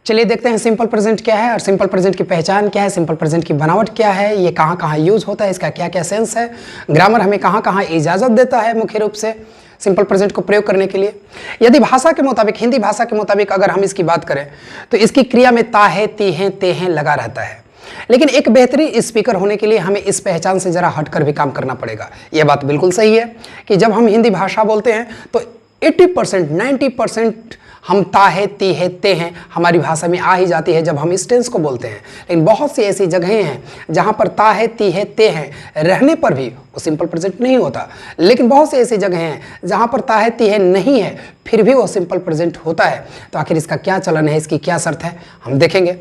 चलिए देखते हैं सिंपल प्रेजेंट क्या है और सिंपल प्रेजेंट की पहचान क्या है, सिंपल प्रेजेंट की बनावट क्या है, ये कहाँ कहाँ यूज होता है, इसका क्या क्या सेंस है, ग्रामर हमें कहाँ कहाँ इजाज़त देता है मुख्य रूप से सिंपल प्रेजेंट को प्रयोग करने के लिए। यदि भाषा के मुताबिक, हिंदी भाषा के मुताबिक अगर हम इसकी बात करें तो इसकी क्रिया में ता है, ती हैं, ते हैं लगा रहता है। लेकिन एक बेहतरीन स्पीकर होने के लिए हमें इस पहचान से जरा हटकर भी काम करना पड़ेगा। यह बात बिल्कुल सही है कि जब हम हिंदी भाषा बोलते हैं तो 80% 90% हम ता है, ती है, ते हैं हमारी भाषा में आ ही जाती है जब हम इस टेंस को बोलते हैं। लेकिन बहुत सी ऐसी जगहें हैं जहां पर ता है, ती है, ते हैं रहने पर भी वो सिंपल प्रेजेंट नहीं होता। लेकिन बहुत सी ऐसी जगहें हैं जहां पर ता है, ती है नहीं है फिर भी वो सिंपल प्रेजेंट होता है। तो आखिर इसका क्या चलन है, इसकी क्या शर्त है, हम देखेंगे।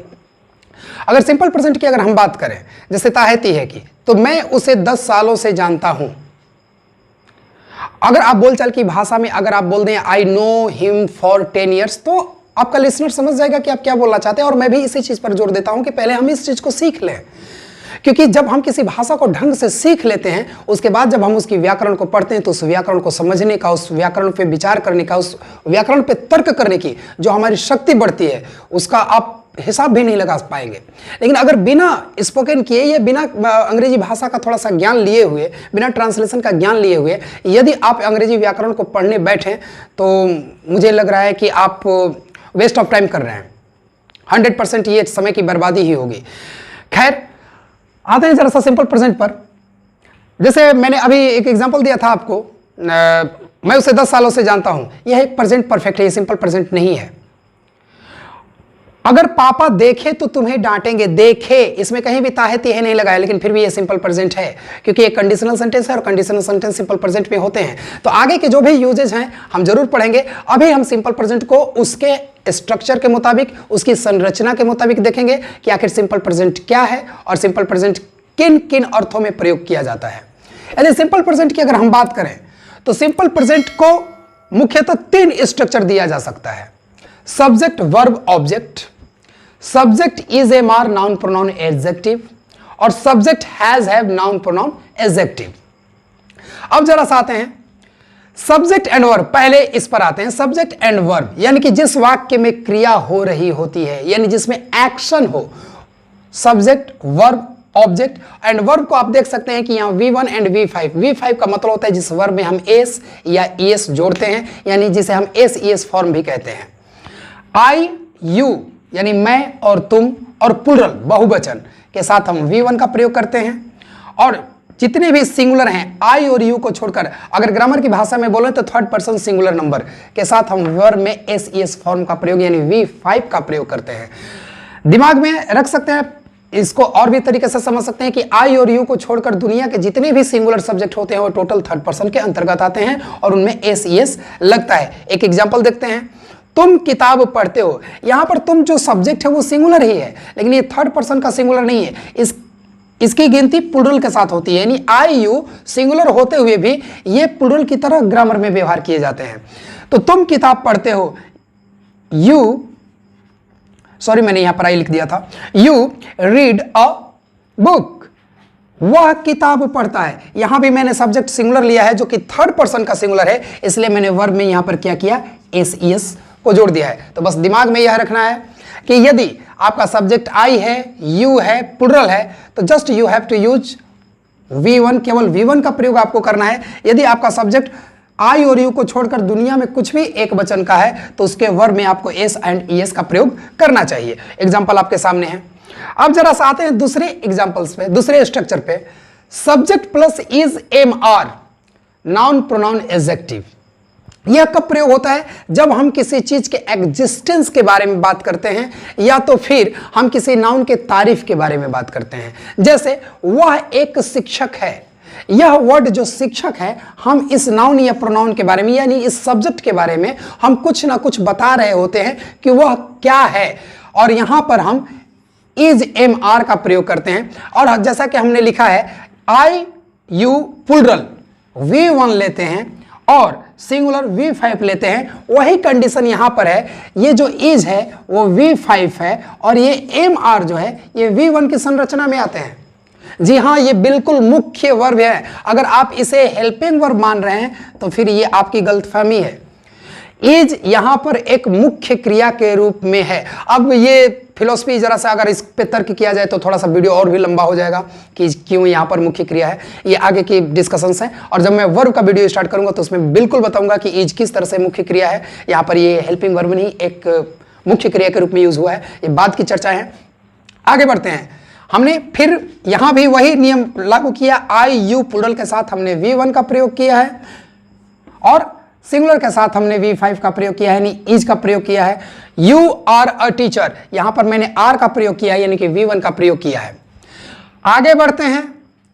अगर सिंपल प्रेजेंट की अगर हम बात करें, जैसे ता है, ती है की, तो मैं उसे 10 सालों से जानता हूं। अगर आप बोलचाल की भाषा में अगर आप बोल दें I know him for 10 years, तो आपका लिसनर समझ जाएगा कि आप क्या बोलना चाहते हैं। और मैं भी इसी चीज पर जोर देता हूं कि पहले हम इस चीज को सीख लें, क्योंकि जब हम किसी भाषा को ढंग से सीख लेते हैं उसके बाद जब हम उसकी व्याकरण को पढ़ते हैं तो उस व्याकरण को समझने का, उस व्याकरण पे विचार करने का, उस व्याकरण पे तर्क करने की जो हमारी शक्ति बढ़ती है उसका आप हिसाब भी नहीं लगा पाएंगे। लेकिन अगर बिना स्पोकन किए या बिना अंग्रेजी भाषा का थोड़ा सा ज्ञान लिए हुए, बिना ट्रांसलेशन का ज्ञान लिए हुए यदि आप अंग्रेजी व्याकरण को पढ़ने बैठें तो मुझे लग रहा है कि आप वेस्ट ऑफ टाइम कर रहे हैं। 100% ये समय की बर्बादी ही होगी। खैर, आते हैं जरा सा सिंपल प्रेजेंट पर। जैसे मैंने अभी एक एग्जांपल दिया था आपको, मैं उसे 10 सालों से जानता हूं। यह एक प्रेजेंट परफेक्ट है, ये सिंपल प्रेजेंट नहीं है। अगर पापा देखे तो तुम्हें डांटेंगे, देखे इसमें कहीं भी ता है, ती है नहीं लगाया, लेकिन फिर भी ये सिंपल प्रेजेंट है क्योंकि ये कंडीशनल सेंटेंस है और कंडीशनल सेंटेंस सिंपल प्रेजेंट में होते हैं। तो आगे के जो भी यूजेज हैं हम जरूर पढ़ेंगे। अभी हम सिंपल प्रेजेंट को उसके स्ट्रक्चर के मुताबिक, उसकी संरचना के मुताबिक देखेंगे कि आखिर सिंपल प्रेजेंट क्या है और सिंपल प्रेजेंट किन किन अर्थों में प्रयोग किया जाता है। यदि सिंपल प्रेजेंट की अगर हम बात करें तो सिंपल प्रेजेंट को मुख्यतः 3 स्ट्रक्चर दिया जा सकता है: subject, verb, object, subject is a मार, नाउन प्रोनाउन एडजेक्टिव, और subject has have, noun pronoun adjective. अब जरा सा आते हैं सब्जेक्ट एंड वर्ब। पहले इस पर आते हैं सब्जेक्ट एंड वर्ब, यानी कि जिस वाक्य में क्रिया हो रही होती है, यानी जिसमें एक्शन हो। Subject, verb, object and verb को आप देख सकते हैं कि यहां V1 एंड V5। V5 का मतलब होता है जिस वर्ब में हम एस या ES जोड़ते हैं, यानी जिसे हम SES फॉर्म भी कहते हैं। आई, यू यानी मैं और तुम, और प्लुरल बहुवचन के साथ हम V1 का प्रयोग करते हैं। और जितने भी सिंगुलर हैं आई और यू को छोड़कर, अगर ग्रामर की भाषा में बोले तो थर्ड पर्सन सिंगुलर नंबर के साथ हम वर्ब में SES फॉर्म का प्रयोग यानी V5 का प्रयोग करते हैं। दिमाग में रख सकते हैं, इसको और भी तरीके से समझ सकते हैं कि आई और यू को छोड़कर दुनिया के जितने भी सिंगुलर सब्जेक्ट होते हैं वो टोटल थर्ड पर्सन के अंतर्गत आते हैं और उनमें SES लगता है। एक एग्जाम्पल देखते हैं, तुम किताब पढ़ते हो। यहां पर तुम जो सब्जेक्ट है वो सिंगुलर ही है, लेकिन ये थर्ड पर्सन का सिंगुलर नहीं है। इसकी गिनती प्लुरल के साथ होती है, यानी आई यू सिंगुलर होते हुए भी ये प्लुरल की तरह ग्रामर में व्यवहार किए जाते हैं। तो तुम किताब पढ़ते हो, मैंने यहां पर आई लिख दिया था। यू रीड अ बुक, वह किताब पढ़ता है। यहां भी मैंने सब्जेक्ट सिंगुलर लिया है जो कि थर्ड पर्सन का सिंगुलर है, इसलिए मैंने वर्ब में यहां पर क्या किया, SES को जोड़ दिया है। तो बस दिमाग में यह रखना है कि यदि आपका सब्जेक्ट आई है, यू है, प्लुरल है, तो just you have to use V1, केवल V1 का प्रयोग आपको करना है। यदि आपका सब्जेक्ट आई और यू को छोड़कर दुनिया में कुछ भी एक वचन का है तो उसके वर्ब में आपको S एंड ES का प्रयोग करना चाहिए। एग्जाम्पल आपके सामने है। अब जरा सा आते हैं दूसरे एग्जाम्पल्स पे, दूसरे स्ट्रक्चर पे। Subject plus is MR, noun pronoun adjective. यह कब प्रयोग होता है, जब हम किसी चीज के एग्जिस्टेंस के बारे में बात करते हैं या तो फिर हम किसी नाउन के तारीफ के बारे में बात करते हैं। जैसे वह एक शिक्षक है, यह वर्ड जो शिक्षक है, हम इस नाउन या प्रोनाउन के बारे में यानी इस सब्जेक्ट के बारे में हम कुछ ना कुछ बता रहे होते हैं कि वह क्या है, और यहां पर हम इज MR का प्रयोग करते हैं। और जैसा कि हमने लिखा है आई यू प्लुरल V1 लेते हैं और सिंगुलर V5 लेते हैं, वही कंडीशन यहां पर है। ये जो इज है वो V5 है और ये MR जो है ये V1 की संरचना में आते हैं। जी हां, ये बिल्कुल मुख्य वर्ब है। अगर आप इसे हेल्पिंग वर्ब मान रहे हैं तो फिर ये आपकी गलतफहमी है। इज यहां पर एक मुख्य क्रिया के रूप में है। अब ये फिलोसफी जरा सा अगर इस पे तर्क किया जाए तो थोड़ा सा वीडियो और भी लंबा हो जाएगा कि क्यों यहां पर मुख्य क्रिया है। ये आगे की डिस्कशंस हैं और जब मैं वर्ब का वीडियो स्टार्ट करूंगा तो उसमें बिल्कुल बताऊंगा कि इज किस तरह से मुख्य क्रिया है। यहां पर ये हेल्पिंग वर्ब नहीं एक मुख्य क्रिया के रूप में यूज हुआ है। ये बाद की चर्चा है। आगे बढ़ते हैं। हमने फिर यहां भी वही नियम लागू किया। आई यू प्लूरल के साथ हमने V1 का प्रयोग किया है और सिंगुलर के साथ हमने V5 का प्रयोग किया है, यानी इज का प्रयोग किया है। यू आर अ टीचर, यहां पर मैंने आर का प्रयोग किया है, यानी कि V1 का प्रयोग किया है। आगे बढ़ते हैं।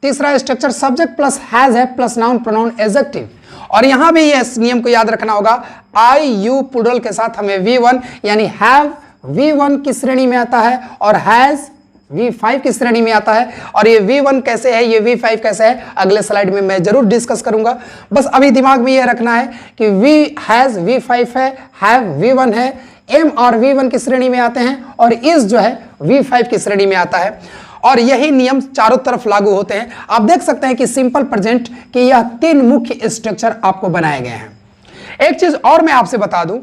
तीसरा स्ट्रक्चर सब्जेक्ट प्लस हैज है प्लस नाउन प्रोनाउन एडजेक्टिव, और यहां भी इस नियम को याद रखना होगा। आई यू प्लूरल के साथ हमें V1 यानी हैव V1 की श्रेणी में आता है और हैज V5 की श्रेणी में आता है। और ये V1 कैसे है, ये V5 कैसे है, अगले स्लाइड में मैं जरूर डिस्कस करूंगा। बस अभी दिमाग में ये रखना है कि वी हैज V5 है, हैव V1 है, एम और V1 की श्रेणी में आते हैं और इज जो है V5 की श्रेणी में आता है। और यही नियम चारों तरफ लागू होते हैं। आप देख सकते हैं कि सिंपल प्रेजेंट के यह 3 मुख्य स्ट्रक्चर आपको बनाए गए हैं। एक चीज और मैं आपसे बता दूं,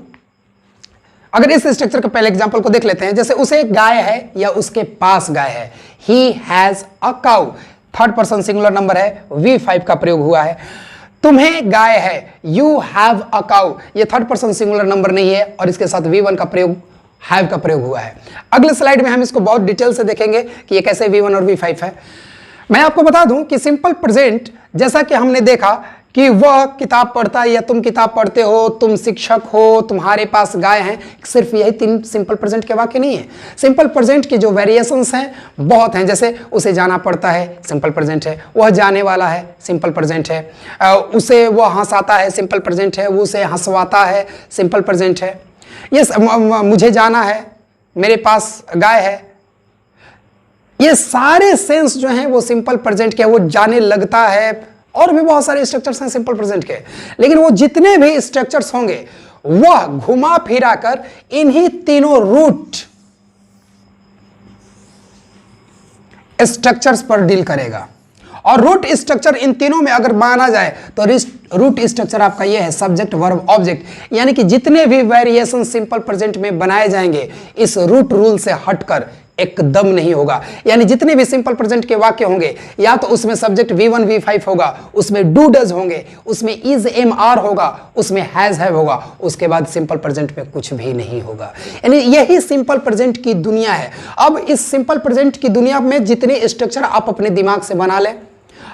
अगर इस स्ट्रक्चर के पहले एग्जांपल को देख लेते हैं। जैसे उसे गाय है या उसके पास गाय है, he has a cow, third person singular number है, V5 का प्रयोग हुआ है। तुम्हें गाय है, यू हैव अ काउ, ये थर्ड पर्सन सिंगुलर नंबर नहीं है और इसके साथ V1 का प्रयोग हैव का प्रयोग हुआ है। अगले स्लाइड में हम इसको बहुत डिटेल से देखेंगे कि ये कैसे V1 और V5 है। मैं आपको बता दूं कि सिंपल प्रेजेंट जैसा कि हमने देखा कि वह किताब पढ़ता है या तुम किताब पढ़ते हो, तुम शिक्षक हो, तुम्हारे पास गाय हैं, सिर्फ यही 3 सिंपल प्रेजेंट के वाक्य नहीं है। सिंपल प्रेजेंट की जो वेरिएशंस हैं बहुत हैं। जैसे उसे जाना पड़ता है, सिंपल प्रेजेंट है। वह जाने वाला है, सिंपल प्रेजेंट है। उसे वह हंसाता है, सिंपल प्रेजेंट है। वो उसे हंसवाता है, सिंपल प्रेजेंट है। ये मुझे जाना है, मेरे पास गाय है, ये सारे सेंस जो हैं वो सिंपल प्रेजेंट के। वो जाने लगता है और भी बहुत सारे स्ट्रक्चर्स हैं सिंपल प्रेजेंट के, लेकिन वो जितने भी स्ट्रक्चर्स होंगे वह घुमा फिरा कर इन्हीं तीनों रूट स्ट्रक्चर्स पर डील करेगा। और रूट स्ट्रक्चर इन तीनों में अगर माना जाए तो रूट स्ट्रक्चर आपका यह है, सब्जेक्ट वर्ब ऑब्जेक्ट। यानी कि जितने भी वेरिएशन सिंपल प्रेजेंट में बनाए जाएंगे इस रूट रूल से हटकर एकदम नहीं होगा। यानी जितने भी सिंपल प्रेजेंट के वाक्य होंगे या तो उसमें सब्जेक्ट V1 V5 होगा, उसमें डू डज होंगे, उसमें इज एम आर होगा, उसमें हैज हैव होगा, उसके बाद सिंपल प्रेजेंट में कुछ भी नहीं होगा। यानी यही सिंपल प्रेजेंट की दुनिया है। अब इस सिंपल प्रेजेंट की दुनिया में जितने स्ट्रक्चर आप अपने दिमाग से बना लें,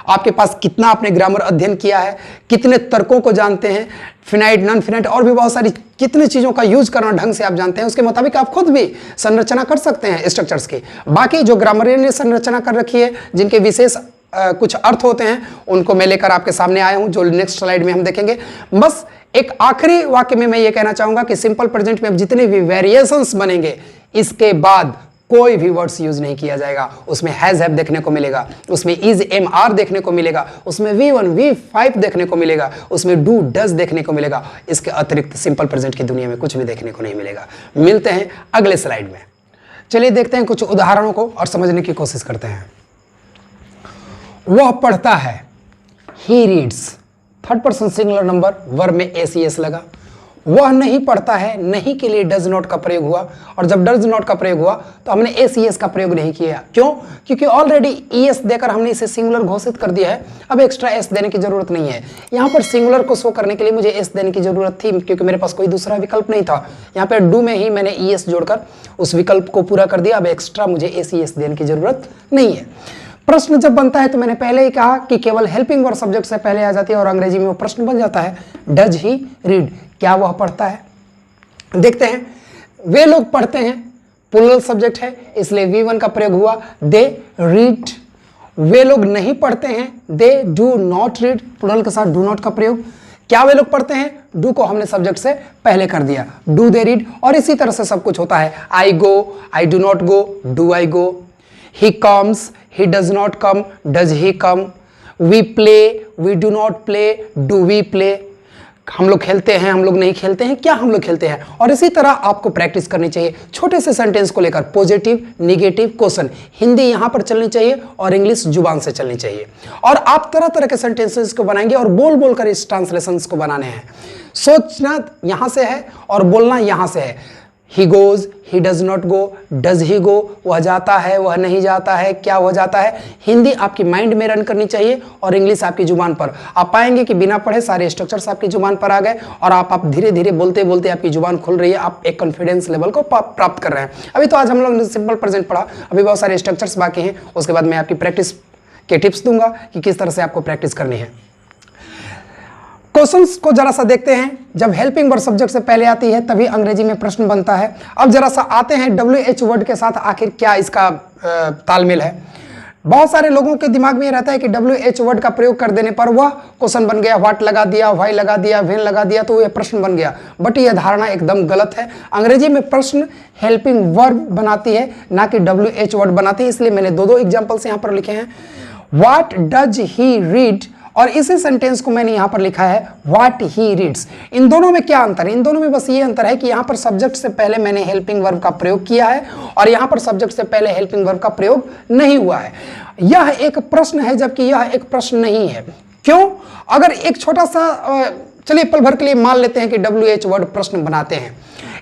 आपके पास कितना आपने ग्रामर अध्ययन किया है, कितने तर्कों को जानते हैं, फिनाइट नॉन फिनाइट और भी बहुत सारी कितनी चीज़ों का यूज करना ढंग से आप जानते हैं, उसके मुताबिक आप खुद भी संरचना कर सकते हैं स्ट्रक्चर्स की। बाकी जो ग्रामरियन ने संरचना कर रखी है, जिनके विशेष कुछ अर्थ होते हैं, उनको मैं लेकर आपके सामने आया हूं, जो नेक्स्ट स्लाइड में हम देखेंगे। बस एक आखिरी वाक्य में मैं ये कहना चाहूंगा कि सिंपल प्रेजेंट में जितने भी वेरिएशंस बनेंगे इसके बाद कोई भी वर्ड्स यूज नहीं किया जाएगा। उसमें हैज हैव देखने को मिलेगा, उसमें इज एम आर देखने को मिलेगा, उसमें V1 V5 देखने को मिलेगा, उसमें डू डज देखने को मिलेगा। इसके अतिरिक्त सिंपल प्रेजेंट की दुनिया में कुछ भी देखने को नहीं मिलेगा। मिलते हैं अगले स्लाइड में। चलिए देखते हैं कुछ उदाहरणों को और समझने की कोशिश करते हैं। वह पढ़ता है, he reads, third person singular number, verb में एस लगा। वह नहीं पढ़ता है, नहीं के लिए डज नॉट का प्रयोग हुआ, और जब डज नॉट का प्रयोग हुआ तो हमने एस का प्रयोग नहीं किया। क्यों? क्योंकि ऑलरेडी एस देकर हमने इसे सिंगुलर घोषित कर दिया है। अब एक्स्ट्रा एस देने की जरूरत नहीं है। यहाँ पर सिंगुलर को शो करने के लिए मुझे एस देने की जरूरत थी क्योंकि मेरे पास कोई दूसरा विकल्प नहीं था। यहाँ पर डू में ही मैंने एस जोड़कर उस विकल्प को पूरा कर दिया। अब एक्स्ट्रा मुझे एस देने की जरूरत नहीं है। प्रश्न जब बनता है तो मैंने पहले ही कहा कि केवल हेल्पिंग वर्ब सब्जेक्ट से पहले आ जाती है और अंग्रेजी में वो प्रश्न बन जाता है, डज ही रीड, क्या वह पढ़ता है। देखते हैं, वे लोग पढ़ते हैं, प्लूरल सब्जेक्ट है इसलिए V1 का प्रयोग हुआ, दे रीड। वे लोग नहीं पढ़ते हैं, they do not read, plural के साथ डू नॉट का प्रयोग। क्या वे लोग पढ़ते हैं, डू को हमने सब्जेक्ट से पहले कर दिया, डू दे रीड। और इसी तरह से सब कुछ होता है, I go, I do not go, do I go. He comes, he does not come, does he come? We play, we do not play, do we play? हम लोग खेलते हैं, हम लोग नहीं खेलते हैं, क्या हम लोग खेलते हैं। और इसी तरह आपको प्रैक्टिस करनी चाहिए छोटे से सेंटेंस को लेकर, पॉजिटिव, नेगेटिव, क्वेश्चन। हिंदी यहाँ पर चलनी चाहिए और इंग्लिश जुबान से चलनी चाहिए। और आप तरह तरह के सेंटेंसेस को बनाएंगे और बोल बोल कर इस ट्रांसलेशंस को बनाने हैं। सोचना यहाँ से है और बोलना यहाँ से है। He goes, he does not go, does he go, वह जाता है, वह नहीं जाता है, क्या वह जाता है। हिंदी आपकी माइंड में रन करनी चाहिए और इंग्लिश आपकी जुबान पर। आप पाएंगे कि बिना पढ़े सारे स्ट्रक्चर्स आपकी जुबान पर आ गए और आप धीरे धीरे बोलते बोलते आपकी जुबान खुल रही है, आप एक कॉन्फिडेंस लेवल को प्राप्त कर रहे हैं। अभी तो आज हम लोग ने सिंपल प्रेजेंट पढ़ा, अभी बहुत सारे स्ट्रक्चर्स बाकी हैं। उसके बाद मैं आपकी प्रैक्टिस के टिप्स दूंगा कि किस तरह से आपको प्रैक्टिस करनी है। क्वेश्चंस को जरा सा देखते हैं। जब हेल्पिंग वर्ब सब्जेक्ट से पहले आती है तभी अंग्रेजी में प्रश्न बनता है। अब जरा सा आते हैं WH वर्ड के साथ, आखिर क्या इसका तालमेल है। बहुत सारे लोगों के दिमाग में ये रहता है कि WH वर्ड का प्रयोग कर देने पर वह क्वेश्चन बन गया, व्हाट लगा दिया, व्हाई लगा दिया, व्हेन लगा दिया तो यह प्रश्न बन गया। बट यह धारणा एकदम गलत है। अंग्रेजी में प्रश्न हेल्पिंग वर्ब बनाती है, ना कि WH वर्ड बनाती है। इसलिए मैंने दो एग्जाम्पल्स यहाँ पर लिखे हैं। व्हाट डज ही रीड और इसी सेंटेंस को मैंने यहां पर लिखा है व्हाट ही रीड्स। इन दोनों में क्या अंतर है? इन दोनों में बस ये अंतर है कि यहां पर सब्जेक्ट से पहले मैंने हेल्पिंग वर्ब का प्रयोग किया है और यहां पर सब्जेक्ट से पहले हेल्पिंग वर्ब का प्रयोग नहीं हुआ है। यह एक प्रश्न है जबकि यह एक प्रश्न नहीं है। क्यों? अगर एक छोटा सा चलिए पल भर के लिए मान लेते हैं कि WH वर्ड प्रश्न बनाते हैं।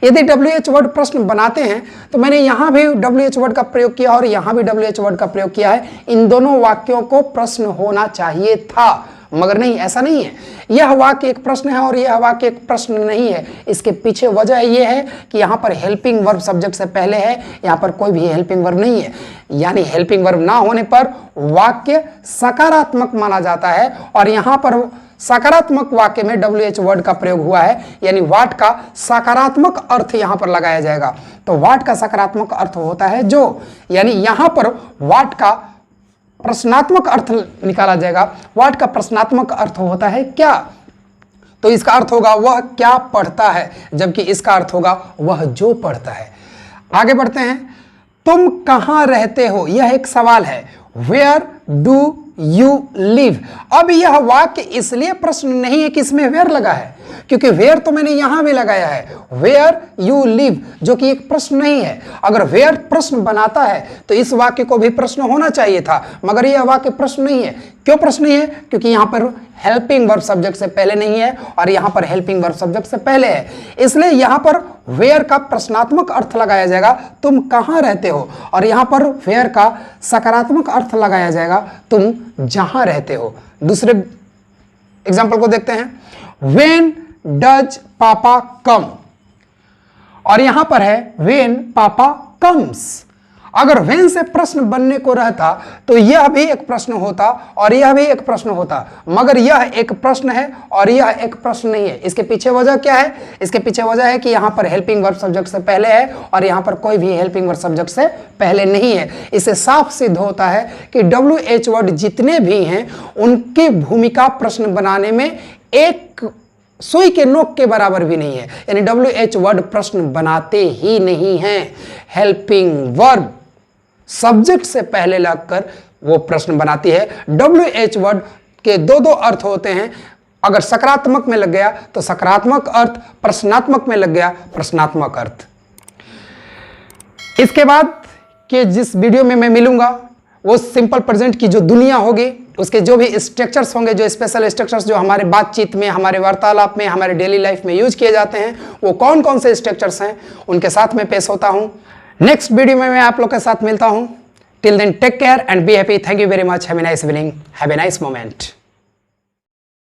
यदि WH वर्ड प्रश्न बनाते हैं तो मैंने यहां भी WH वर्ड का प्रयोग किया और यहां भी WH वर्ड का प्रयोग किया है। इन दोनों वाक्यों को प्रश्न होना चाहिए था, मगर नहीं, ऐसा नहीं है। यह वाक्य एक प्रश्न है और यह वाक्य एक प्रश्न नहीं है। इसके पीछे वजह यह है कि यहाँ पर हेल्पिंग वर्ब सब्जेक्ट से पहले है, यहाँ पर कोई भी हेल्पिंग वर्ब नहीं है। यानी हेल्पिंग वर्ब ना होने पर वाक्य सकारात्मक माना जाता है और यहाँ पर सकारात्मक वाक्य में WH वर्ड का प्रयोग हुआ है, यानी व्हाट का सकारात्मक अर्थ यहां पर लगाया जाएगा। तो व्हाट का सकारात्मक अर्थ होता है जो, यानी यहां पर व्हाट का प्रश्नात्मक अर्थ निकाला जाएगा। व्हाट का प्रश्नात्मक अर्थ होता है क्या, तो इसका अर्थ होगा वह क्या पढ़ता है, जबकि इसका अर्थ होगा वह जो पढ़ता है। आगे बढ़ते हैं। तुम कहां रहते हो, यह एक सवाल है। Where do you live. अब यह वाक्य इसलिए प्रश्न नहीं है कि इसमें वेयर लगा है, क्योंकि वेयर तो मैंने यहां भी लगाया है, वेयर यू लिव, जो कि एक प्रश्न नहीं है। अगर वेयर प्रश्न बनाता है तो इस वाक्य को भी प्रश्न होना चाहिए था, मगर यह वाक्य प्रश्न नहीं है। क्यों प्रश्न नहीं है? क्योंकि यहां पर हेल्पिंग वर्ब सब्जेक्ट से पहले नहीं है और यहां पर हेल्पिंग वर्ब सब्जेक्ट से पहले है। इसलिए यहां पर वेयर का प्रश्नात्मक अर्थ लगाया जाएगा, तुम कहां रहते हो, और यहां पर वेयर का सकारात्मक अर्थ लगाया जाएगा, तुम जहां रहते हो। दूसरे एग्जाम्पल को देखते हैं। व्हेन डज पापा कम, और यहां पर है व्हेन पापा कम्स। अगर व्हेन से प्रश्न बनने को रहता तो यह भी एक प्रश्न होता और यह भी एक प्रश्न होता, मगर यह एक प्रश्न है और यह एक प्रश्न नहीं है। इसके पीछे वजह क्या है? इसके पीछे वजह है कि यहां पर हेल्पिंग वर्ब सब्जेक्ट से पहले है और यहां पर कोई भी हेल्पिंग वर्ब सब्जेक्ट से पहले नहीं है। इससे साफ सिद्ध होता है कि WH वर्ड जितने भी हैं उनकी भूमिका प्रश्न बनाने में एक सुई के नोक के बराबर भी नहीं है। यानी WH वर्ड प्रश्न बनाते ही नहीं हैं। हेल्पिंग वर्ब सब्जेक्ट से पहले लगकर वो प्रश्न बनाती है। WH वर्ड के दो अर्थ होते हैं। अगर सकारात्मक में लग गया तो सकारात्मक अर्थ, प्रश्नात्मक में लग गया प्रश्नात्मक अर्थ। इसके बाद के जिस वीडियो में मैं मिलूंगा वो सिंपल प्रेजेंट की जो दुनिया होगी, उसके जो भी स्ट्रक्चर्स होंगे, जो स्पेशल स्ट्रक्चर्स जो हमारे बातचीत में, हमारे वार्तालाप में, हमारे डेली लाइफ में यूज किए जाते हैं, वो कौन कौन से स्ट्रक्चर्स हैं, उनके साथ में पेश होता हूं। नेक्स्ट वीडियो में मैं आप लोग के साथ मिलता हूं। Till then take care and be happy. Thank you very much. Have a nice evening, have a nice moment.